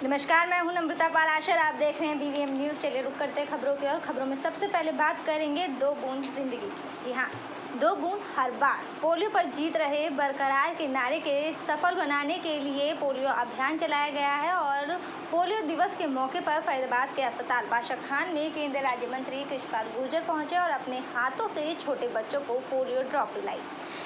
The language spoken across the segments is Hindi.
नमस्कार, मैं हूं नम्रता पाराशर। आप देख रहे हैं BVM न्यूज़। चलिए रुक करते हैं खबरों की ओर। खबरों में सबसे पहले बात करेंगे 2 बूंद जिंदगी की। जी हाँ, 2 बूंद हर बार पोलियो पर जीत रहे बरकरार के नारे के सफल बनाने के लिए पोलियो अभियान चलाया गया है और पोलियो दिवस के मौके पर फरीदाबाद के अस्पताल बादशाह खान में केंद्रीय राज्य मंत्री कृष्णपाल गुर्जर पहुंचे और अपने हाथों से छोटे बच्चों को पोलियो ड्रॉप पिलाई।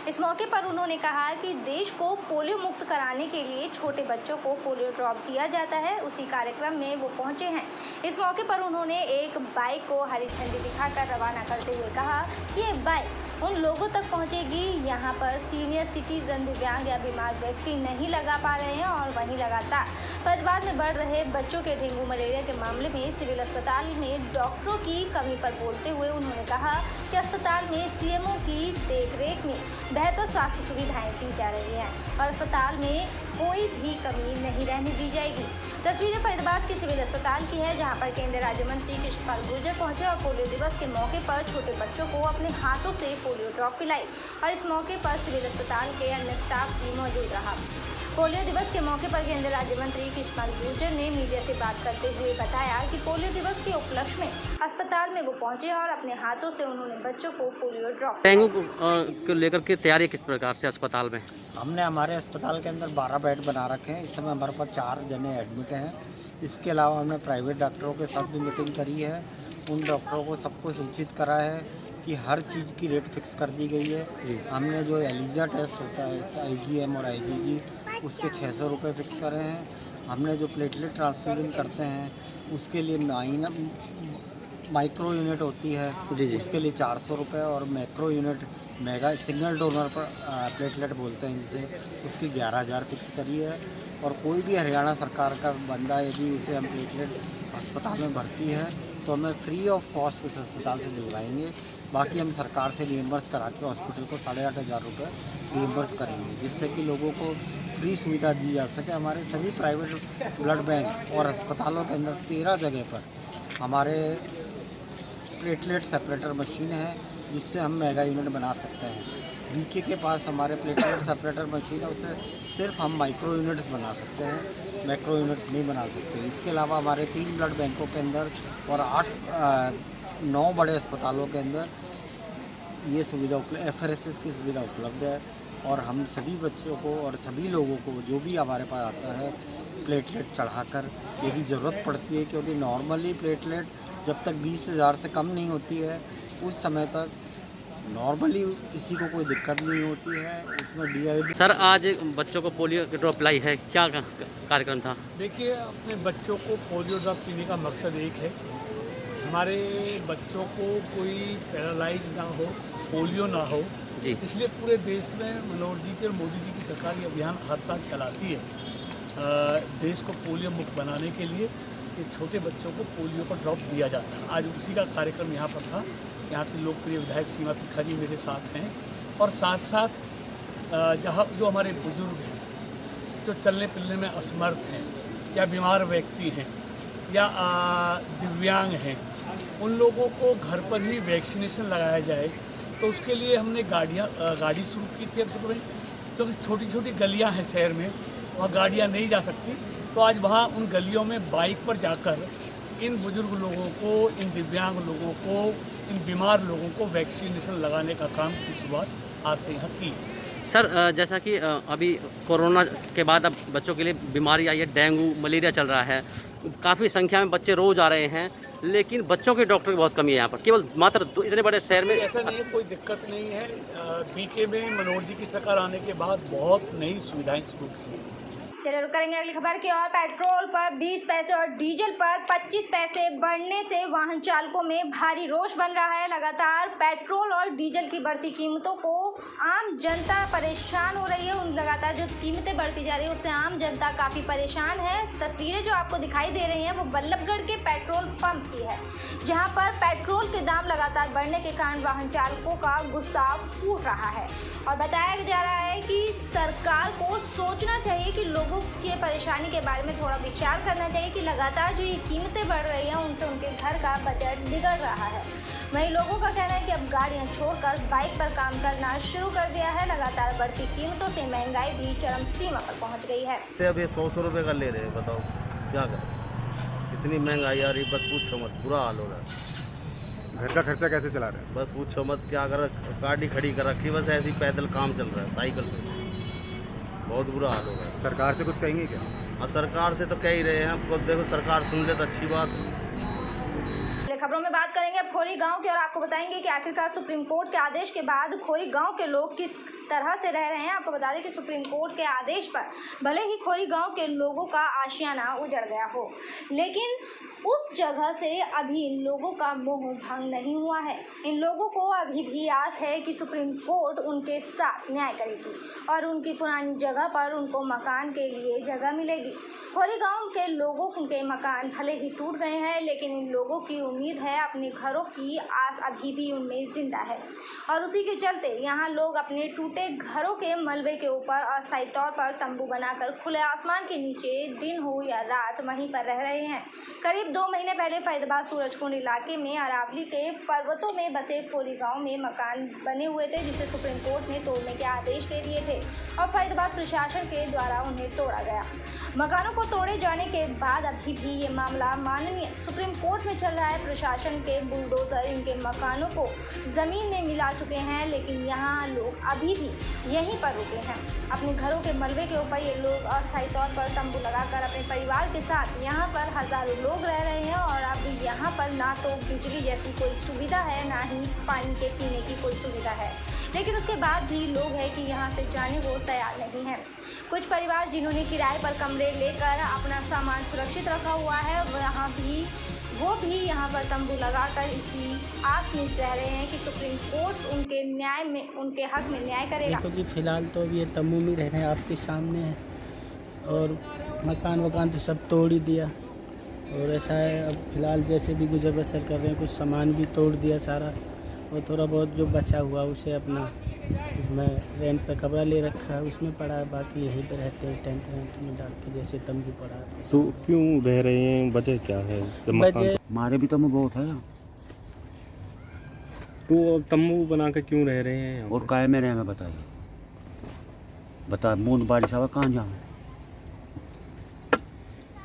इस मौके पर उन्होंने कहा कि देश को पोलियो मुक्त कराने के लिए छोटे बच्चों को पोलियो ड्रॉप दिया जाता है। उसी कार्यक्रम में वो पहुंचे हैं। इस मौके पर उन्होंने एक बाइक को हरी झंडी दिखाकर रवाना करते हुए कहा कि ये बाइक उन लोगों तक पहुंचेगी यहाँ पर सीनियर सिटीजन, दिव्यांग या बीमार व्यक्ति नहीं लगा पा रहे हैं और वहीं लगातार फरीदाबाद में बढ़ रहे बच्चों के डेंगू मलेरिया के मामले में सिविल अस्पताल में डॉक्टरों की कमी पर बोलते हुए उन्होंने कहा कि अस्पताल में CMO की देखरेख में बेहतर स्वास्थ्य सुविधाएं दी जा रही हैं और अस्पताल में कोई भी कमी नहीं रहने दी जाएगी। तस्वीरें फरीदाबाद के सिविल अस्पताल की है, जहां पर केंद्रीय राज्य मंत्री कृष्णपाल गुर्जर पहुंचे और पोलियो दिवस के मौके पर छोटे बच्चों को अपने हाथों से पोलियो ड्रॉप पिलाई और इस मौके पर सिविल अस्पताल के अन्य स्टाफ भी मौजूद रहा। पोलियो दिवस के मौके पर केंद्रीय राज्य मंत्री कृष्णपाल गुर्जर ने मीडिया से बात करते हुए बताया कि पोलियो दिवस के उपलक्ष्य में अस्पताल में वो पहुंचे और अपने हाथों से उन्होंने बच्चों को पोलियो ड्रॉप। डेंगू को लेकर के तैयारी किस प्रकार से अस्पताल में? हमने हमारे अस्पताल के अंदर 12 बेड बना रखे हैं। इस समय हमारे पास 4 जने एडमिट हैं। इसके अलावा हमने प्राइवेट डॉक्टरों के साथ भी मीटिंग करी है। उन डॉक्टरों को सबको सूचित करा है कि हर चीज़ की रेट फिक्स कर दी गई है। हमने जो एलिजा टेस्ट होता है IgM और IgG उसके 600 रुपये फिक्स करे हैं। हमने जो प्लेटलेट ट्रांसफ्यूजन करते हैं उसके लिए माइक्रो यूनिट होती है उसके लिए 400 रुपये और macro unit mega single donor पर प्लेटलेट बोलते हैं जिसे, उसकी 11,000 फिक्स करी है। और कोई भी हरियाणा सरकार का बंदा यदि उसे हम प्लेटलेट अस्पताल में भर्ती है तो हमें फ्री ऑफ कॉस्ट उस अस्पताल से दिलवाएंगे। बाकी हम सरकार से रिएम्बर्स करा के हॉस्पिटल को 8,500 रुपये रिएम्बर्स करेंगे, जिससे कि लोगों को फ्री सुविधा दी जा सके। हमारे सभी प्राइवेट ब्लड बैंक और अस्पतालों के अंदर 13 जगह पर हमारे प्लेटलेट सेपरेटर मशीन है जिससे हम मेगा यूनिट बना सकते हैं। BK के पास हमारे प्लेटलेट सेपरेटर मशीन है, उससे सिर्फ हम माइक्रो यूनिट्स बना सकते हैं, मैक्रो यूनिट्स नहीं बना सकते। इसके अलावा हमारे 3 ब्लड बैंकों के अंदर और 9 बड़े अस्पतालों के अंदर ये सुविधा FRSS की सुविधा उपलब्ध है। और हम सभी बच्चों को और सभी लोगों को जो भी हमारे पास आता है प्लेटलेट चढ़ाकर यदि ज़रूरत पड़ती है, क्योंकि नॉर्मली प्लेटलेट जब तक 20,000 से कम नहीं होती है उस समय तक नॉर्मली किसी को कोई दिक्कत नहीं होती है। उसमें DID। सर, आज बच्चों को पोलियो की ड्रॉप पिलाई है, क्या कार्यक्रम था? देखिए, अपने बच्चों को पोलियो ड्रॉप पीने का मकसद एक है, हमारे बच्चों को कोई पैरालाइज ना हो, पोलियो ना हो। इसलिए पूरे देश में मनोहर जी की और मोदी जी की सरकार ये अभियान हर साल चलाती है देश को पोलियो मुक्त बनाने के लिए कि छोटे बच्चों को पोलियो का ड्रॉप दिया जाता है। आज उसी का कार्यक्रम यहाँ पर था। यहाँ की लोकप्रिय विधायक सीमा तिखारी मेरे साथ हैं और साथ साथ जहाँ जो हमारे बुजुर्ग हैं, जो चलने फिरने में असमर्थ हैं या बीमार व्यक्ति हैं या दिव्यांग हैं, उन लोगों को घर पर ही वैक्सीनेशन लगाया जाए। तो उसके लिए हमने गाड़ी शुरू की थी अब सुबह, क्योंकि छोटी छोटी गलियाँ हैं शहर में, वहाँ गाड़ियाँ नहीं जा सकती। तो आज वहाँ उन गलियों में बाइक पर जाकर इन बुजुर्ग लोगों को, इन दिव्यांग लोगों को, इन बीमार लोगों को वैक्सीनेशन लगाने का काम की शुरुआत आज से यहाँ की। सर, जैसा कि अभी कोरोना के बाद अब बच्चों के लिए बीमारी आई है, डेंगू मलेरिया चल रहा है, काफ़ी संख्या में बच्चे रोज आ रहे हैं, लेकिन बच्चों के डॉक्टर की बहुत कमी है यहाँ पर, केवल मात्र इतने बड़े शहर में। ऐसा नहीं है, कोई दिक्कत नहीं है। BK में मनोहर जी की सरकार आने के बाद बहुत नई सुविधाएं शुरू की हैं। चलिए रुक करेंगे अगली खबर की ओर। पेट्रोल पर 20 पैसे और डीजल पर 25 पैसे बढ़ने से वाहन चालकों में भारी रोष बन रहा है। लगातार पेट्रोल और डीजल की बढ़ती कीमतों को आम जनता परेशान हो रही है। उन लगातार जो कीमतें बढ़ती जा रही है उससे आम जनता काफ़ी परेशान है। तस्वीरें जो आपको दिखाई दे रही हैं वो बल्लभगढ़ के पेट्रोल पंप की है, जहाँ पर पेट्रोल के दाम लगातार बढ़ने के कारण वाहन चालकों का गुस्सा फूट रहा है और बताया जा रहा है कि सरकार को सोचना चाहिए कि लोगों की परेशानी के बारे में थोड़ा विचार करना चाहिए कि लगातार जो ये कीमतें बढ़ रही हैं उनसे उनके घर का बजट बिगड़ रहा है। वहीं लोगों का कहना है कि अब गाड़ियां छोड़कर बाइक पर काम करना शुरू कर दिया है। लगातार बढ़ती कीमतों से महंगाई भी चरम सीमा पर पहुंच गई है। अब ये 100 रुपये का ले रहे हैं, बताओ। क्या करें, इतनी महंगाई आ रही, बस पूछो मत, बुरा हाल हो रहा है। घर का खर्चा कैसे चला रहे हैं? बस पूछो मत, क्या कर, गाड़ी खड़ी कर रखी, बस ऐसे ही पैदल काम चल रहा है, साइकिल से। बहुत बुरा हाल हो रहा है। सरकार से कुछ कहेंगे क्या? और सरकार से तो कह ही रहे हैं, आपको देखो सरकार सुन ले तो अच्छी बात है। खबरों में बात करेंगे अब खोरी गांव की और आपको बताएंगे कि आखिरकार सुप्रीम कोर्ट के आदेश के बाद खोरी गांव के लोग किस तरह से रह रहे हैं। आपको बता दें कि सुप्रीम कोर्ट के आदेश पर भले ही खोरी गांव के लोगों का आशियाना उजड़ गया हो, लेकिन उस जगह से अभी इन लोगों का मोह भंग नहीं हुआ है। इन लोगों को अभी भी आस है कि सुप्रीम कोर्ट उनके साथ न्याय करेगी और उनकी पुरानी जगह पर उनको मकान के लिए जगह मिलेगी। खोरी गांव के लोगों के मकान भले ही टूट गए हैं, लेकिन इन लोगों की उम्मीद है, अपने घरों की आस अभी भी उनमें जिंदा है और उसी के चलते यहाँ लोग अपने टूटे घरों के मलबे के ऊपर अस्थायी तौर पर तंबू बनाकर खुले आसमान के नीचे दिन हो या रात वहीं पर रह रहे हैं। करीब 2 महीने पहले फरीदाबाद सूरजकुंड इलाके में अरावली के पर्वतों में बसे खोरी गांव में मकान बने हुए थे, जिसे सुप्रीम कोर्ट ने तोड़ने के आदेश दे दिए थे और फरीदाबाद प्रशासन के द्वारा उन्हें तोड़ा गया। मकानों को तोड़े जाने के बाद अभी भी ये मामला माननीय सुप्रीम कोर्ट में चल रहा है। प्रशासन के बुलडोजर इनके मकानों को जमीन में मिला चुके हैं, लेकिन यहाँ लोग अभी भी यहीं पर रुके हैं। अपने घरों के मलबे के ऊपर ये लोग अस्थायी तौर पर तंबू लगाकर अपने परिवार के साथ यहाँ पर हजारों लोग रह रहे हैं और अब यहाँ पर ना तो बिजली जैसी कोई सुविधा है, ना ही पानी के पीने की कोई सुविधा है, लेकिन उसके बाद भी लोग हैं कि यहाँ से जाने को तैयार नहीं है। कुछ परिवार जिन्होंने किराए पर कमरे लेकर अपना सामान सुरक्षित रखा हुआ है, वो भी यहाँ पर तंबू लगाकर इसी आस में रह रहे हैं कि सुप्रीम कोर्ट उनके हक में न्याय करेगा। देखो जी, फिलहाल तो अब ये तंबू में रह रहे हैं, आपके सामने है, और मकान तो सब तोड़ ही दिया और ऐसा है अब फिलहाल जैसे भी गुजर बसर कर रहे हैं। कुछ सामान भी तोड़ दिया सारा, और थोड़ा बहुत जो बचा हुआ उसे अपना उसमें रेंट पे कमरा ले रखा है, उसमें पड़ा है। बाकी यहीं पे रहते हैं टेंट वेंट में डाल के, जैसे तंबू पड़ा है। तो क्यों रह रहे हैं, वजह क्या है? वजह हमारे भी तंबू बहुत है तो तंबू बना के क्यों रह रहे हैं? और काय में रहे हैं, बता बूंद बारिश आवा कहाँ जाऊँ?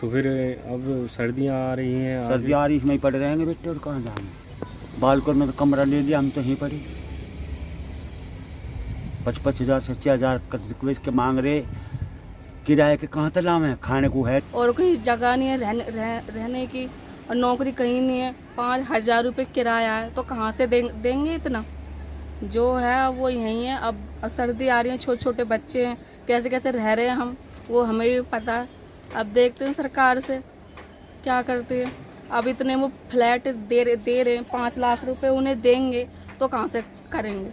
तो फिर अब सर्दियाँ आ रही हैं, सर्दी आ रही, इसमें ही पड़े रहेंगे बेटे, और कहाँ जाएंगे? बालकोट में तो कमरा ले लिया, हम तो यहीं पड़े। 55,000 से 60,000 के मांग रहे, किराए के कहाँ तक लाम है, खाने को है और कोई जगह नहीं है रहने की, और नौकरी कहीं नहीं है। 5,000 रुपये किराया है, तो कहाँ से देंगे इतना? जो है वो यहीं है। अब सर्दी आ रही है, छोटे छोटे बच्चे हैं, कैसे कैसे रह रहे हैं हम, वो हमें भी पता है। अब देखते हैं सरकार से क्या करते हैं। अब इतने वो फ्लैट दे रहे हैं, 5 लाख रुपए उन्हें देंगे तो कहाँ से करेंगे?